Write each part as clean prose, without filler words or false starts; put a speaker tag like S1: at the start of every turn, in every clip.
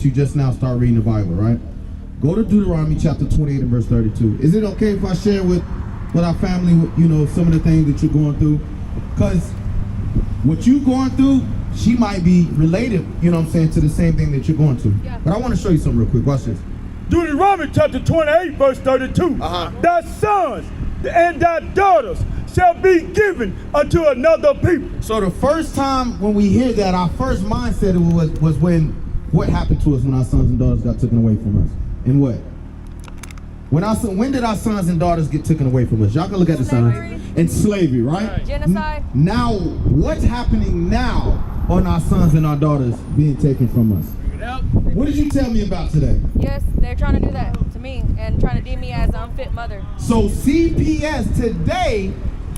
S1: that you just now start reading the Bible, right? Go to Deuteronomy chapter 28 and verse 32. Is it okay if I share with our family, you know, some of the things that you're going through? Because what you're going through, she might be related, you know what I'm saying, to the same thing that you're going through. Yeah. But I want to show you something real quick. Watch this.
S2: Deuteronomy chapter 28 verse 32. Thy sons and thy daughters shall be given unto another people.
S1: So the first time when we hear that, our first mindset was when what happened to us when our sons and daughters got taken away from us. And what? When did our sons and daughters get taken away from us? Y'all can look at the signs. And slavery, right?
S3: Genocide.
S1: Now, what's happening now on our sons and our daughters being taken from us? What did you tell me about today?
S3: Yes, they're trying to do that to me and trying to deem me as an unfit mother.
S1: So CPS today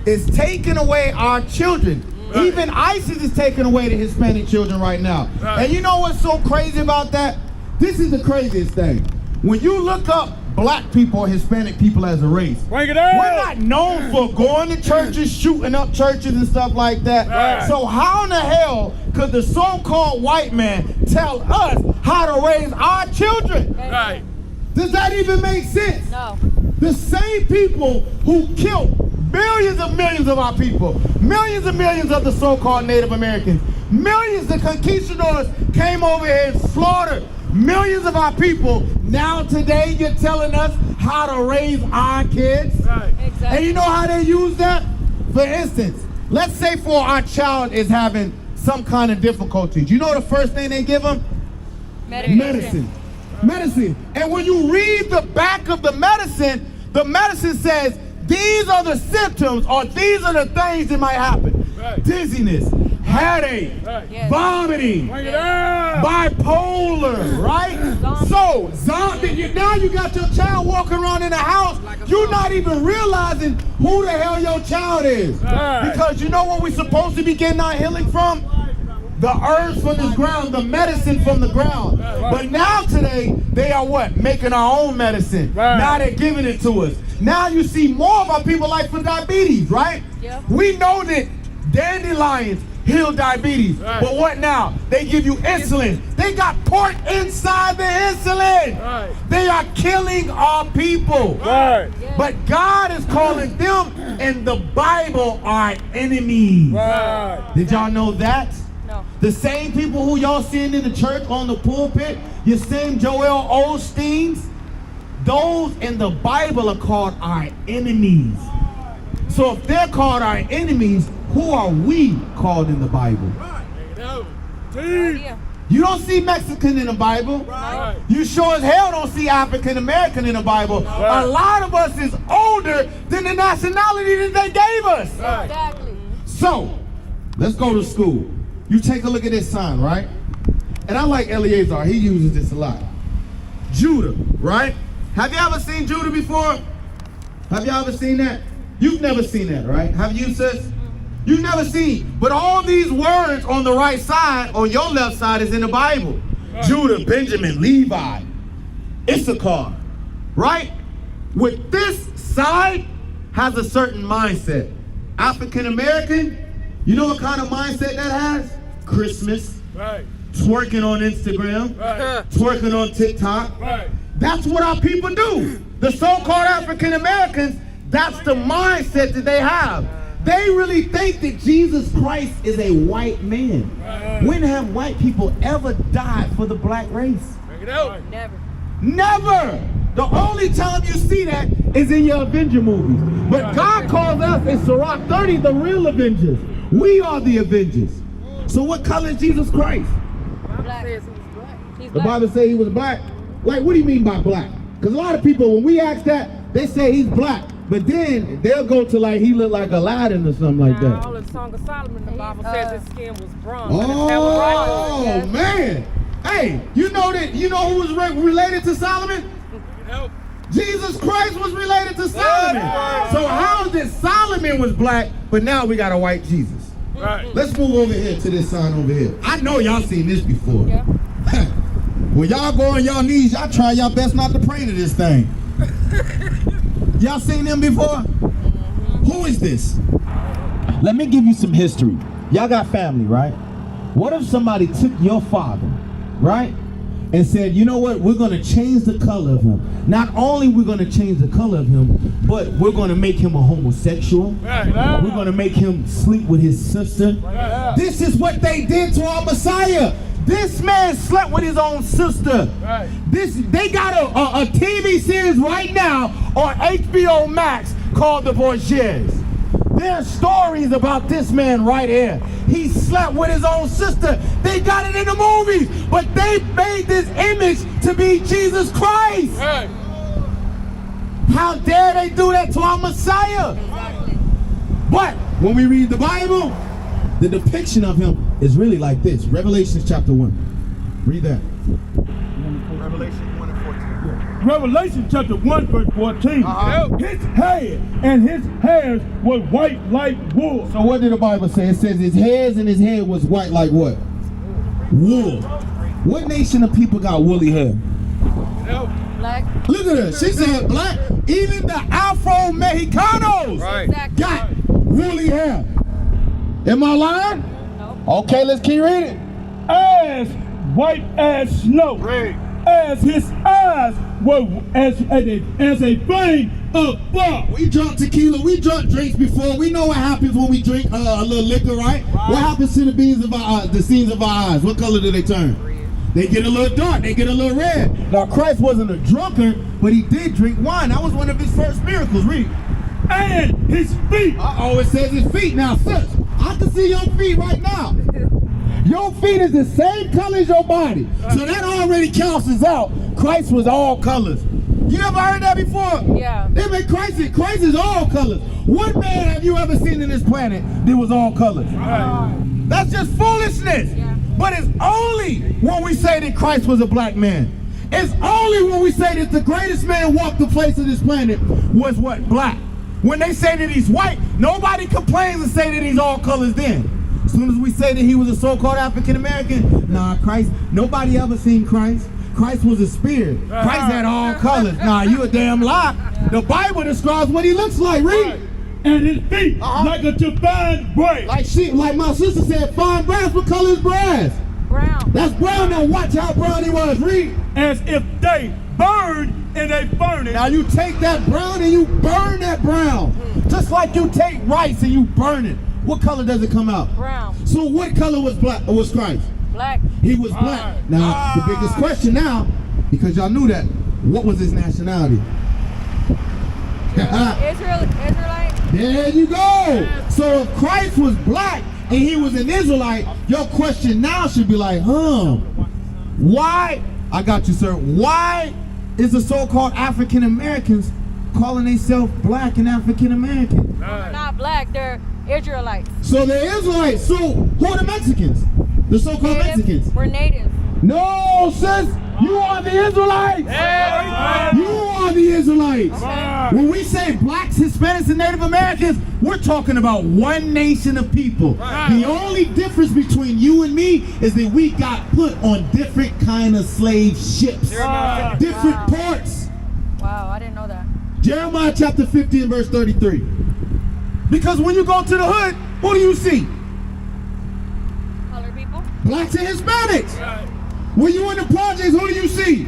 S1: is taking away our children. Right. Even ISIS is taking away the Hispanic children right now. Right. And you know what's so crazy about that? This is the craziest thing. When you look up black people or Hispanic people as a race,
S2: bring it out.
S1: We're not known for going to churches, shooting up churches and stuff like that. Right. So how in the hell could the so-called white man tell us how to raise our children?
S2: Right.
S1: Does that even make sense?
S3: No.
S1: The same people who killed millions of our people, millions and millions of the so-called Native Americans, millions of conquistadors came over here and slaughtered millions of our people. Now today you're telling us how to raise our kids.
S2: Right.
S3: Exactly.
S1: And you know how they use that? For instance, let's say for our child is having some kind of difficulties. You know the first thing they give them? Medicine. And when you read the back of the medicine says, these are the symptoms or these are the things that might happen.
S2: Right.
S1: Dizziness, headache,
S2: right.
S3: Yes.
S1: vomiting, bipolar, right? Now you got your child walking around in the house, you're not even realizing who the hell your child is.
S2: Right.
S1: Because you know what we're supposed to be getting our healing from? The herbs from the ground, the medicine from the ground.
S2: Right.
S1: But now today, they are what? Making our own medicine.
S2: Right.
S1: Now they're giving it to us. Now you see more of our people like for diabetes, right?
S3: Yeah.
S1: We know that dandelions heal diabetes.
S2: Right.
S1: But what now? They give you insulin. They got pork inside the insulin.
S2: Right.
S1: They are killing our people.
S2: Right.
S3: Yeah.
S1: But God is calling them and the Bible our enemies.
S2: Right.
S1: Did y'all know that?
S3: No.
S1: The same people who y'all seeing in the church on the pulpit, your same Joel Osteens, those in the Bible are called our enemies. So if they're called our enemies, who are we called in the Bible?
S3: No idea.
S1: You don't see Mexican in the Bible.
S2: Right.
S1: You sure as hell don't see African American in the Bible.
S2: Right.
S1: A lot of us is older than the nationality that they gave us.
S2: Right.
S3: Exactly.
S1: So, let's go to school. You take a look at this sign, right? And I like Eleazar, he uses this a lot. Judah, right? Have you ever seen Judah before? Have you ever seen that? You've never seen that, right? Have you, sis? You've never seen. But all these words on the right side, on your left side, is in the Bible. Right. Judah, Benjamin, Levi, Issachar, right? With this side has a certain mindset. African American, you know what kind of mindset that has? Christmas,
S2: Right.
S1: twerking on Instagram,
S2: Right.
S1: twerking on TikTok.
S2: Right.
S1: That's what our people do. The so-called African Americans, that's the mindset that they have. They really think that Jesus Christ is a white man.
S2: Right.
S1: When have white people ever died for the black race?
S2: Bring it out.
S3: Never.
S1: Never. The only time you see that is in your Avenger movies. But God calls us in Sirach 30 the real Avengers. We are the Avengers. So what color is Jesus Christ?
S3: Black. He's
S1: The
S3: black.
S1: Bible says he was black. Like, what do you mean by black? Because a lot of people, when we ask that, they say he's black. But then they'll go to like he looked like Aladdin or something like that.
S4: All in Song of Solomon, the Bible says his skin was bronze. and his hair was
S1: Oh,
S4: white.
S1: man. Hey, you know who was related to Solomon? Jesus Christ was related to Solomon. So how is it Solomon was black, but now we got a white Jesus?
S2: Right.
S1: Let's move over here to this sign over here. I know y'all seen this before.
S3: Yeah.
S1: When y'all go on y'all knees, y'all try y'all best not to pray to this thing. Y'all seen them before? Who is this? Let me give you some history. Y'all got family, right? What if somebody took your father, right? and said, you know what, we're going to change the color of him. Not only we're going to change the color of him, but we're going to make him a homosexual. We're going to make him sleep with his sister. This is what they did to our Messiah. This man slept with his own sister. They got a TV series right now on HBO Max called The Borgias. There's stories about this man right here. He slept with his own sister. They got it in the movies, but they made this image to be Jesus Christ. How dare they do that to our Messiah?
S3: Exactly.
S1: But when we read the Bible, the depiction of him is really like this. Revelation chapter 1. Read that. Revelation 1 and 14.
S2: Revelation chapter 1 verse 14. His head and his hairs was white like wool.
S1: So what did the Bible say? It says his hairs and his hair was white like what? Wool. What nation of people got woolly hair?
S3: Black.
S1: Look at her. She said black. Even the Afro-Mexicanos
S3: Exactly.
S1: got woolly hair. Am I lying?
S3: Nope.
S1: Okay, let's keep reading.
S2: As white as snow. As his eyes were as a flame of fire.
S1: We drunk tequila, we drunk drinks before. We know what happens when we drink a little liquor, right? What happens to the beams of the seams of our eyes? What color do they turn? They get a little dark, they get a little red. Now Christ wasn't a drunkard, but he did drink wine. That was one of his first miracles. Read.
S2: And his feet.
S1: Oh, it says his feet. Now, sis, I can see your feet right now. Your feet is the same color as your body. So that already cancels out. Christ was all colors. You ever heard that before?
S3: Yeah.
S1: They make Christ is all colors. What man have you ever seen in this planet that was all colors? That's just foolishness.
S3: Yeah.
S1: But it's only when we say that Christ was a black man. It's only when we say that the greatest man walked the face of this planet was what? Black. When they say that he's white, nobody complains and say that he's all colors then. As soon as we say that he was a so-called African American, nah, Christ, nobody ever seen Christ. Christ was a spirit. Christ had all colors. Nah, you a damn lie. The Bible describes what he looks like. Read.
S2: And his feet like a fine brass.
S1: Like my sister said, fine brass. What color is brass?
S3: Brown.
S1: That's brown. Now watch how brown he was. Read.
S2: As if they burned in a furnace.
S1: Now you take that brown and you burn that brown. Just like you take rice and you burn it. What color does it come out?
S3: Brown.
S1: So what color was black? Or was Christ?
S3: Black.
S1: He was black. Now the biggest question now, because y'all knew that, what was his nationality?
S3: Israelite.
S1: There you go. So if Christ was black and he was an Israelite, your question now should be like, why? I got you, sir. Why is the so-called African Americans calling themselves black and African American?
S3: They're not black. They're Israelites.
S1: So they're Israelites. So who are the Mexicans? The so-called Mexicans.
S3: We're native.
S1: No, sis. You are the Israelites. You are the Israelites. When we say blacks, Hispanics, and Native Americans, we're talking about one nation of people. The only difference between you and me is that we got put on different kind of slave ships. Different ports.
S3: Wow, I didn't know that.
S1: Jeremiah chapter 50 and verse 33. Because when you go to the hood, what do you see?
S3: Colored people.
S1: Blacks and Hispanics. When you in the projects, who do you see?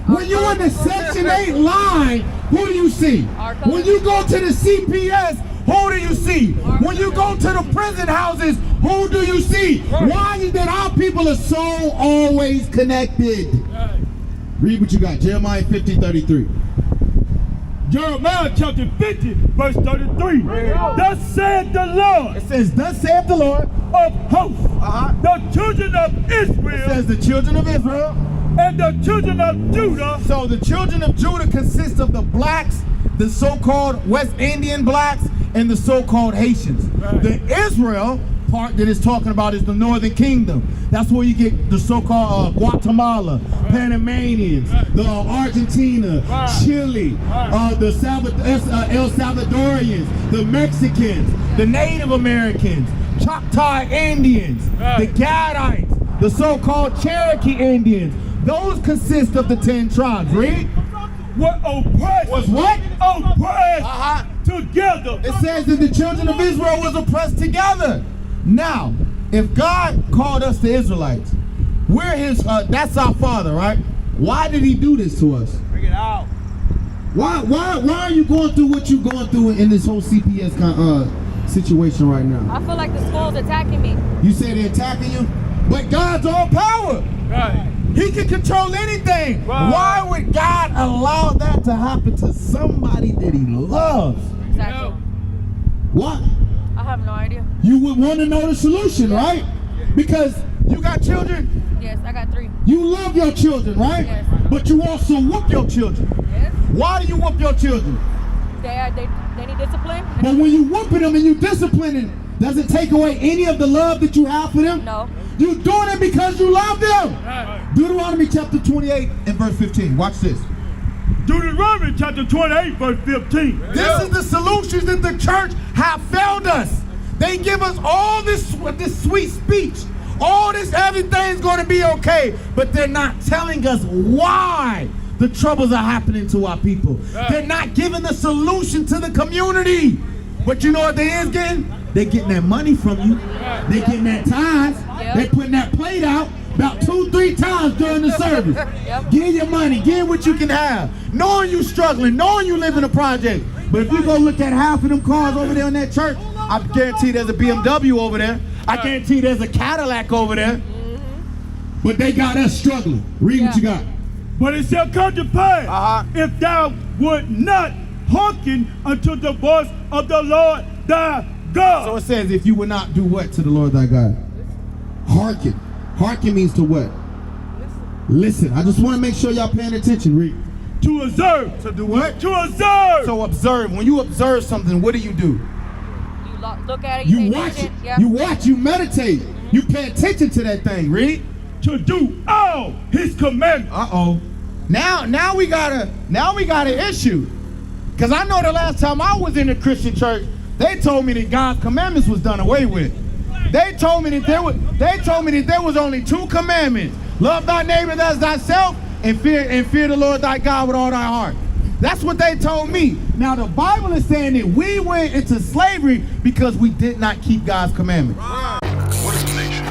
S1: When you in the Section 8 line, who do you see? When you go to the CPS, who do you see? When you go to the prison houses, who do you see? Why is that our people are so always connected? Read what you got. Jeremiah 50:33.
S2: Jeremiah chapter 50 verse 33. Thus said the Lord.
S1: It says, thus saith the Lord
S2: of hosts, the children of Israel.
S1: It says the children of Israel.
S2: And the children of Judah.
S1: So the children of Judah consist of the blacks, the so-called West Indian blacks, and the so-called Haitians. The Israel part that is talking about is the Northern Kingdom. That's where you get the so-called Guatemala, Panamanians, the Argentina, Chile, the El Salvadorians, the Mexicans, the Native Americans, Choctaw Indians, the Gadites, the so-called Cherokee Indians. Those consist of the 10 tribes. Read.
S2: What oppressed?
S1: Was what?
S2: Oppressed together.
S1: It says that the children of Israel was oppressed together. Now, if God called us the Israelites, We're his, that's our father, right? Why did he do this to us?
S2: Bring it out.
S1: Why are you going through what you're going through in this whole CPS situation right now?
S3: I feel like the school's attacking me.
S1: You say they're attacking you, but God's all power.
S2: Right.
S1: He can control anything.
S2: Right.
S1: Why would God allow that to happen to somebody that he loves?
S3: Exactly.
S1: What?
S3: I have no idea.
S1: You would want to know the solution, right? Because you got children,
S3: Yes, I got 3.
S1: you love your children, right?
S3: Yes.
S1: But you also whoop your children.
S3: Yes.
S1: Why do you whoop your children?
S3: They need discipline.
S1: But when you whooping them and you disciplining, does it take away any of the love that you have for them?
S3: No.
S1: You doing it because you love them.
S2: Right.
S1: Deuteronomy chapter 28 and verse 15. Watch this.
S2: Deuteronomy chapter 28, verse 15.
S1: This is the solutions that the church have failed us. They give us all this sweet speech. All this, everything's going to be okay. But they're not telling us why the troubles are happening to our people. They're not giving the solution to the community. But you know what they is getting? They're getting that money from you. They're getting that tithes.
S3: Yep.
S1: They're putting that plate out about 2-3 times during the service.
S3: Yep.
S1: Give your money, give what you can have. Knowing you struggling, knowing you live in a project. But if you go look at half of them cars over there in that church, I guarantee there's a BMW over there. I guarantee there's a Cadillac over there. But they got us struggling. Read what you got.
S2: But it shall come to pass, if thou would not hearken unto the voice of the Lord thy God.
S1: So it says, if you would not do what to the Lord thy God? Hearken. Hearken means to what? Listen. I just want to make sure y'all paying attention. Read.
S2: To observe.
S1: To do what?
S2: To observe.
S1: So observe. When you observe something, what do?
S3: You look at it.
S1: You
S3: pay
S1: watch it.
S3: attention. Yeah.
S1: You watch. You meditate. You pay attention to that thing. Read.
S2: To do all his commandments.
S1: Uh-oh. Now we got an issue. Because I know the last time I was in a Christian church, they told me that God's commandments was done away with. They told me that there was only 2 commandments. Love thy neighbor as thyself, and fear the Lord thy God with all thy heart. That's what they told me. Now the Bible is saying that we went into slavery because we did not keep God's commandments.
S5: What is the nation?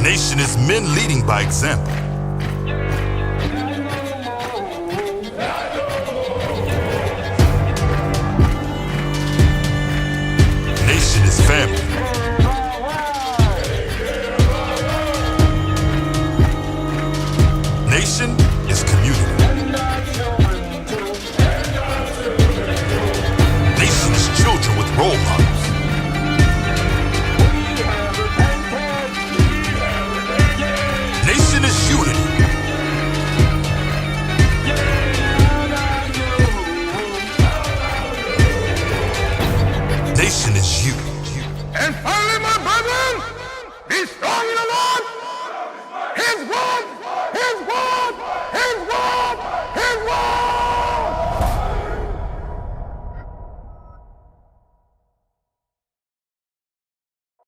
S6: Nation is men leading by example. Nation is family. Nation is community. Nation is children with role models. Nation is unity. Nation is you.
S5: And finally, my brethren, be strong in the Lord, His word